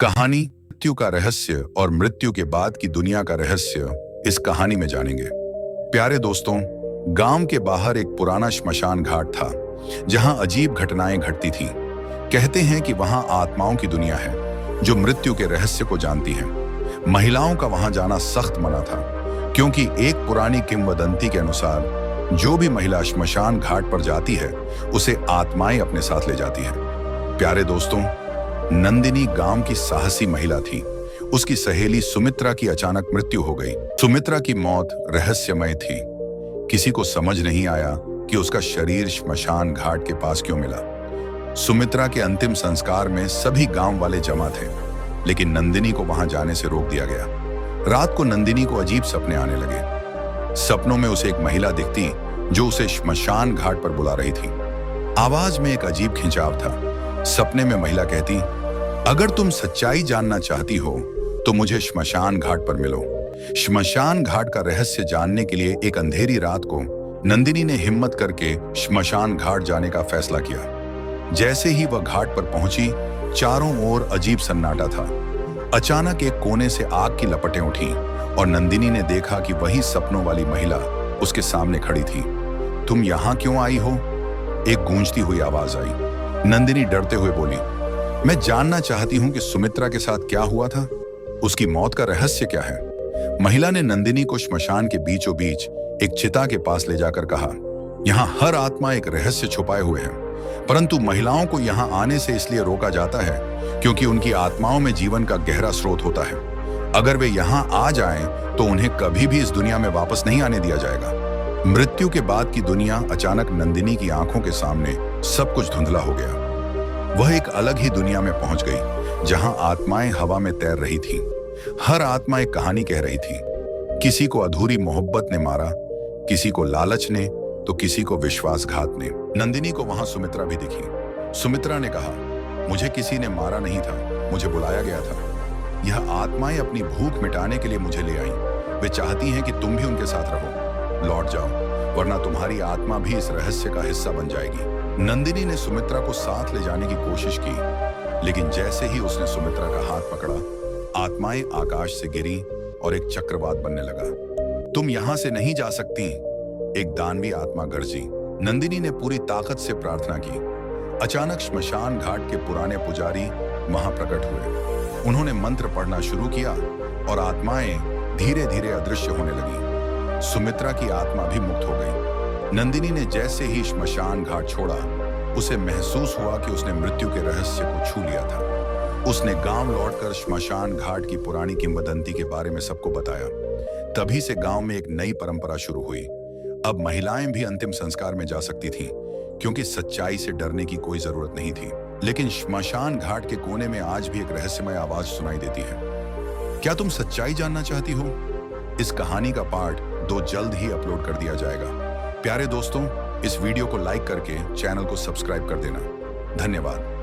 कहानी मृत्यु का रहस्य और मृत्यु के बाद की दुनिया का रहस्य इस कहानी में जानेंगे। प्यारे दोस्तों, गांव के बाहर एक पुराना श्मशान घाट था जहां अजीब घटनाएं घटती थी। कहते हैं कि वहां आत्माओं की दुनिया है जो मृत्यु के रहस्य को जानती है। महिलाओं का वहां जाना सख्त मना था क्योंकि एक पुरानी किंवदंती के अनुसार जो भी महिला श्मशान घाट पर जाती है उसे आत्माएं अपने साथ ले जाती है। प्यारे दोस्तों, नंदिनी गांव की साहसी महिला थी। उसकी सहेली सुमित्रा की अचानक मृत्यु हो गई। सुमित्रा की मौत रहस्यमय थी। किसी को समझ नहीं आया कि उसका शरीर श्मशान घाट के पास क्यों मिला। सुमित्रा के अंतिम संस्कार में सभी गांव वाले जमा थे, लेकिन नंदिनी को वहां जाने से रोक दिया गया। रात को नंदिनी को अजीब सपने आने लगे। सपनों में उसे एक महिला दिखती जो उसे श्मशान घाट पर बुला रही थी। आवाज में एक अजीब खिंचाव था। सपने में महिला कहती, अगर तुम सच्चाई जानना चाहती हो तो मुझे श्मशान घाट पर मिलो। श्मशान घाट का रहस्य जानने के लिए एक अंधेरी रात को नंदिनी ने हिम्मत करके श्मशान घाट जाने का फैसला किया। जैसे ही वह घाट पर पहुंची, चारों ओर अजीब सन्नाटा था। अचानक एक कोने से आग की लपटें उठी और नंदिनी ने देखा कि वही सपनों वाली महिला उसके सामने खड़ी थी। तुम यहां क्यों आई हो? एक गूंजती हुई आवाज आई। नंदिनी डरते हुए बोली, मैं जानना चाहती हूं कि सुमित्रा के साथ क्या हुआ था। उसकी मौत का रहस्य क्या है? महिला ने नंदिनी को श्मशान के बीचों बीच एक चिता के पास ले जाकर कहा, यहाँ हर आत्मा एक रहस्य छुपाए हुए है, परंतु महिलाओं को यहाँ आने से इसलिए रोका जाता है क्योंकि उनकी आत्माओं में जीवन का गहरा स्रोत होता है। अगर वे यहाँ आ जाएं तो उन्हें कभी भी इस दुनिया में वापस नहीं आने दिया जाएगा। मृत्यु के बाद की दुनिया अचानक नंदिनी की आंखों के सामने सब कुछ धुंधला हो गया। वह एक अलग ही दुनिया में पहुंच गई जहां आत्माएं हवा में तैर रही थी। हर आत्मा एक कहानी कह रही थी। किसी को अधूरी मोहब्बत ने मारा, किसी को लालच ने, तो किसी को विश्वासघात ने। नंदिनी को वहां सुमित्रा भी दिखी। सुमित्रा ने कहा, मुझे किसी ने मारा नहीं था, मुझे बुलाया गया था। यह आत्माएं अपनी भूख मिटाने के लिए मुझे ले आई। वे चाहती हैं कि तुम भी उनके साथ रहो। लौट जाओ, वरना तुम्हारी आत्मा भी इस रहस्य का हिस्सा बन जाएगी। नंदिनी ने सुमित्रा को साथ ले जाने की कोशिश की, लेकिन जैसे ही उसने सुमित्रा का हाथ पकड़ा, आत्माएं आकाश से गिरी और एक चक्रवात बनने लगा। तुम यहां से नहीं जा सकती, एक दानवी आत्मा गरजी। नंदिनी ने पूरी ताकत से प्रार्थना की। अचानक श्मशान घाट के पुराने पुजारी वहां प्रकट हुए। उन्होंने मंत्र पढ़ना शुरू किया और आत्माएं धीरे धीरे अदृश्य होने लगी। सुमित्रा की आत्मा भी मुक्त हो गई। नंदिनी ने जैसे ही श्मशान घाट छोड़ा, उसे महसूस हुआ कि उसने मृत्यु के रहस्य को छू लिया था। उसने गांव लौटकर श्मशान घाट की पुरानी किंवदंती के बारे में सबको बताया। तभी से गांव में एक नई परंपरा शुरू हुई। अब महिलाएं भी अंतिम संस्कार में जा सकती थीं, क्योंकि सच्चाई से डरने की कोई जरूरत नहीं थी। लेकिन श्मशान घाट के कोने में आज भी एक रहस्यमय आवाज सुनाई देती है। क्या तुम सच्चाई जानना चाहती हो? इस कहानी का पार्ट 2 जल्द ही अपलोड कर दिया जाएगा। प्यारे दोस्तों, इस वीडियो को लाइक करके चैनल को सब्सक्राइब कर देना। धन्यवाद।